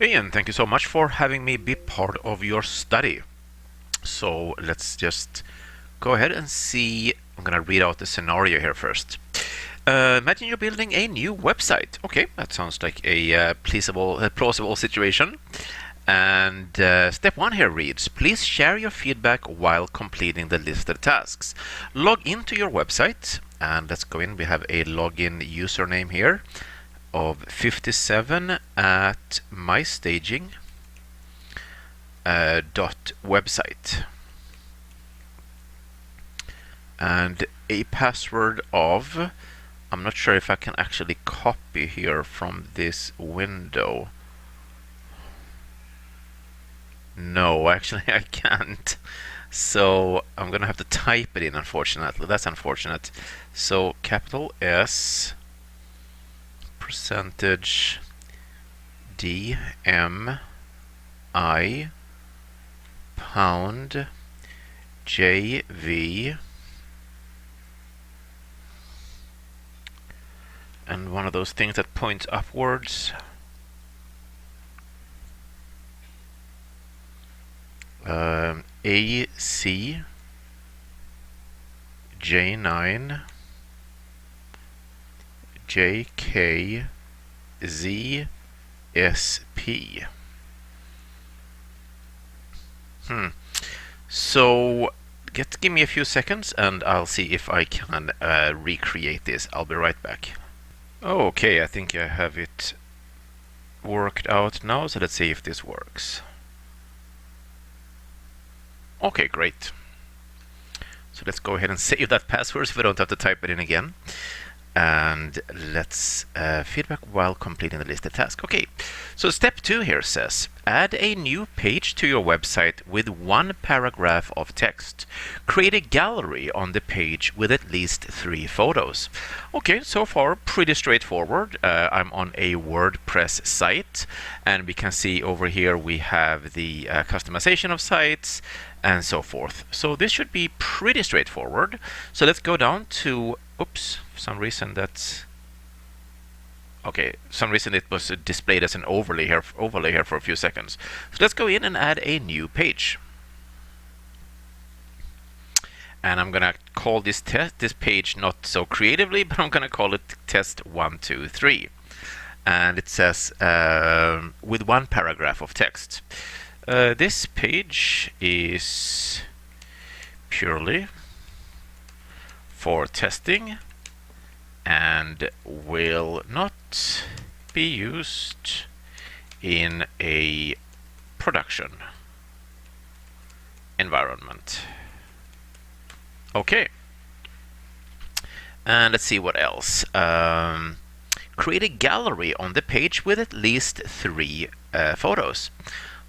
Ian, thank you so much for having me be part of your study. So let's just go ahead and see. I'm going to read out the scenario here first. Imagine you're building a new website. Okay, that sounds like a plausible situation. And step 1 here reads, please share your feedback while completing the listed tasks. Log into your website, and let's go in. We have a login username here of 57 at mystaging.website. And a password of, I'm not sure if I can actually copy here from this window. No, actually I can't. So I'm gonna have to type it in, unfortunately. That's unfortunate. So capital S percentage DMI pound JV, and one of those things that points upwards. AC J9 JK ZSP. So give me a few seconds and I'll see if I can recreate this. I'll be right back. Okay, I think I have it worked out now, so let's see if this works. Okay, great. So let's go ahead and save that password so we don't have to type it in again. And let's feedback while completing the listed task. Okay, so step 2 here says, add a new page to your website with 1 paragraph of text. Create a gallery on the page with at least 3 photos. Okay, so far pretty straightforward. I'm on a WordPress site, and we can see over here we have the customization of sites and so forth. So this should be pretty straightforward. So let's go down to, oops, for some reason that's, okay, some reason it was displayed as an overlay here for a few seconds. So let's go in and add a new page. And I'm gonna call this page not so creatively, but I'm gonna call it test 1, 2, 3. And it says with 1 paragraph of text. This page is purely for testing and will not be used in a production environment. Okay. And let's see what else. Create a gallery on the page with at least 3 photos.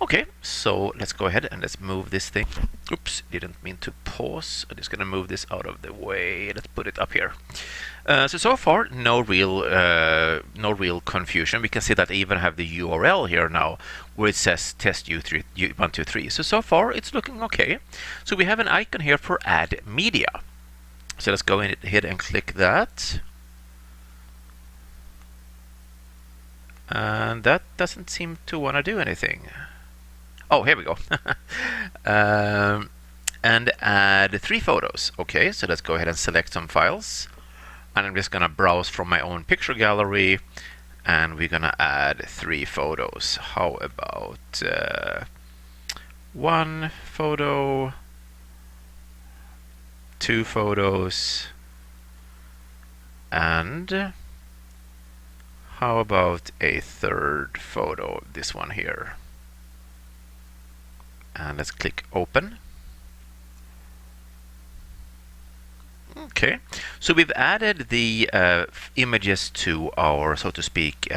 Okay, so let's go ahead and let's move this thing. Oops, didn't mean to pause. I'm just going to move this out of the way. Let's put it up here. So far, no real confusion. We can see that I even have the URL here now, where it says test U123. So far, it's looking okay. So we have an icon here for add media. So let's go ahead and click that. And that doesn't seem to want to do anything. Oh, here we go. And add 3 photos. Okay, so let's go ahead and select some files. And I'm just going to browse from my own picture gallery. And we're going to add 3 photos. How about 1 photo, 2 photos, and how about a 3rd photo, this one here. And let's click open. Okay, so we've added the images to our, so to speak,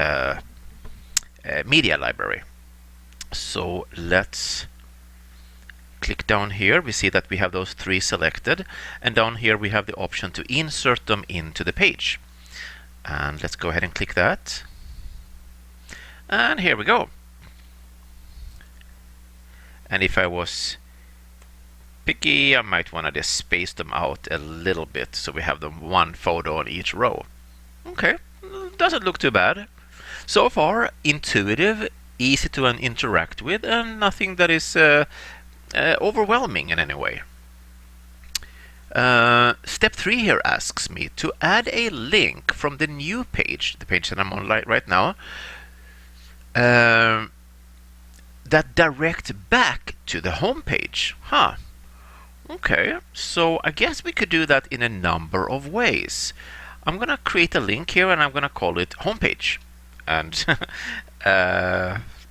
media library. So let's click down here. We see that we have those 3 selected, and down here we have the option to insert them into the page. And let's go ahead and click that. And here we go. And if I was picky, I might want to just space them out a little bit so we have them 1 photo on each row. Okay, doesn't look too bad. So far, intuitive, easy to interact with, and nothing that is overwhelming in any way. Step 3 here asks me to add a link from the new page, the page that I'm on right now, that direct back to the home page. Okay, so I guess we could do that in a number of ways. I'm going to create a link here, and I'm going to call it homepage. And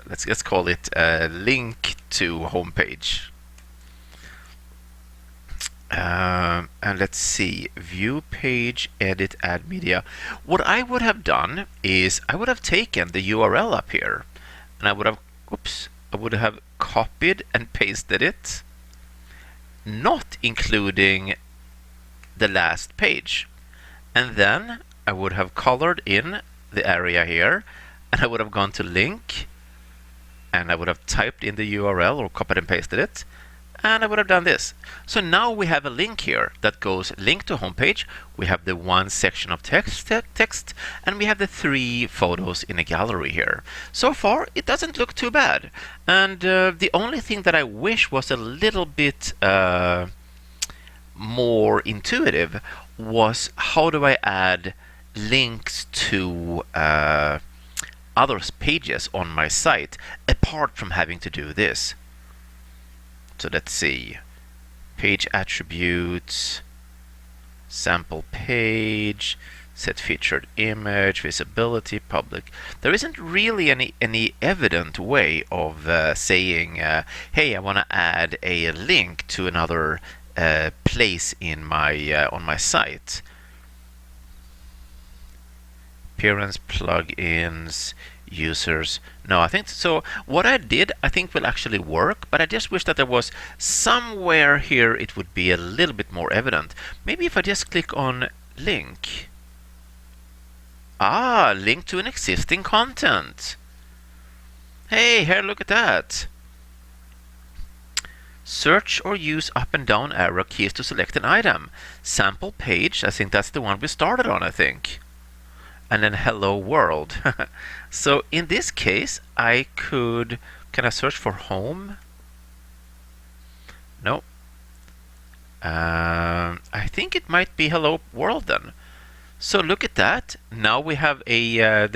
let's call it link to homepage. And let's see, view page, edit, add media. What I would have done is I would have taken the URL up here, and I would have copied and pasted it, not including the last page. And then I would have colored in the area here, and I would have gone to link, and I would have typed in the URL or copied and pasted it, and I would have done this. So now we have a link here that goes link to homepage. We have the one section of text, and we have the 3 photos in a gallery here. So far, it doesn't look too bad. And the only thing that I wish was a little bit more intuitive was, how do I add links to other pages on my site apart from having to do this? So let's see, page attributes, sample page, set featured image, visibility, public. There isn't really any evident way of saying, hey, I want to add a link to another place in my on my site. Appearance, plugins, users. No, I think so. What I did, I think will actually work, but I just wish that there was somewhere here it would be a little bit more evident. Maybe if I just click on link. Link to an existing content. Hey, here, look at that. Search or use up and down arrow keys to select an item. Sample page, I think that's the one we started on, I think. And then hello world. So in this case, can I search for home? No. I think it might be hello world then. So look at that. Now we have a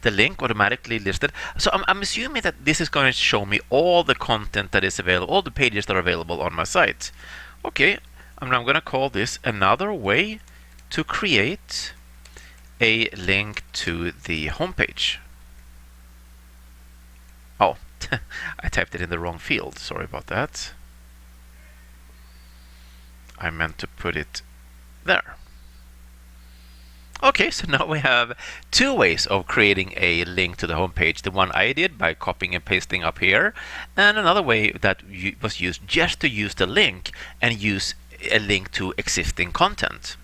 the link automatically listed. So I'm assuming that this is going to show me all the content that is available, all the pages that are available on my site. Okay, I'm going to call this another way to create a link to the homepage. Oh, I typed it in the wrong field. Sorry about that. I meant to put it there. Okay, so now we have 2 ways of creating a link to the homepage. The one I did by copying and pasting up here, and another way that was used just to use the link and use a link to existing content.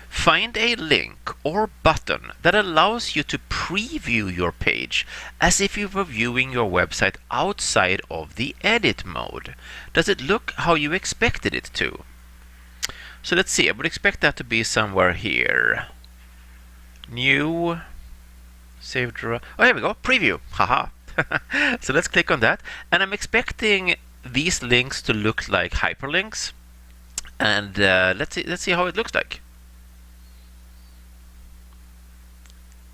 Find a link or button that allows you to preview your page as if you were viewing your website outside of the edit mode. Does it look how you expected it to? So let's see, I would expect that to be somewhere here. New, save draw. Oh, here we go, preview. Haha. So let's click on that. And I'm expecting these links to look like hyperlinks. And let's see how it looks like.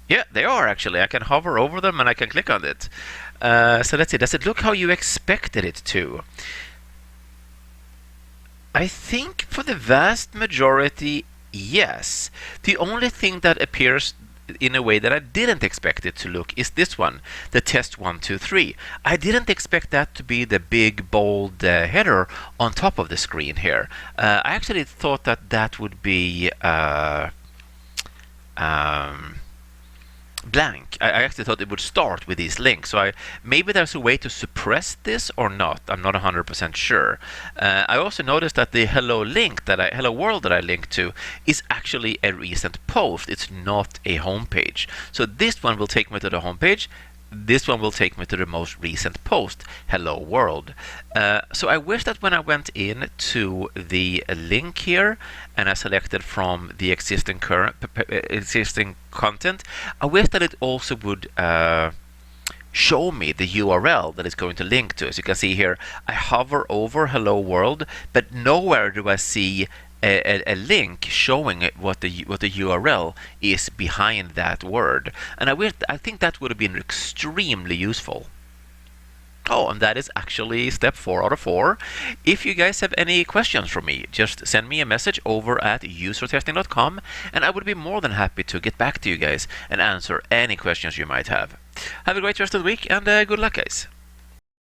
Yeah, they are actually. I can hover over them and I can click on it. So let's see, does it look how you expected it to? I think for the vast majority, yes. The only thing that appears in a way that I didn't expect it to look is this one, the test 1, 2, 3. I didn't expect that to be the big bold header on top of the screen here. I actually thought that that would be blank. I actually thought it would start with these links. So maybe there's a way to suppress this or not. I'm not 100% sure. I also noticed that the hello world that I linked to is actually a recent post. It's not a home page. So this one will take me to the home page. this one will take me to the most recent post, hello world. So I wish that when I went in to the link here and I selected from the existing content, I wish that it also would show me the URL that it's going to link to. As you can see here, I hover over hello world, but nowhere do I see a link showing what the URL is behind that word. And I think that would have been extremely useful. Oh, and that is actually step 4 out of 4. If you guys have any questions for me, just send me a message over at usertesting.com, and I would be more than happy to get back to you guys and answer any questions you might have. Have a great rest of the week, and good luck, guys.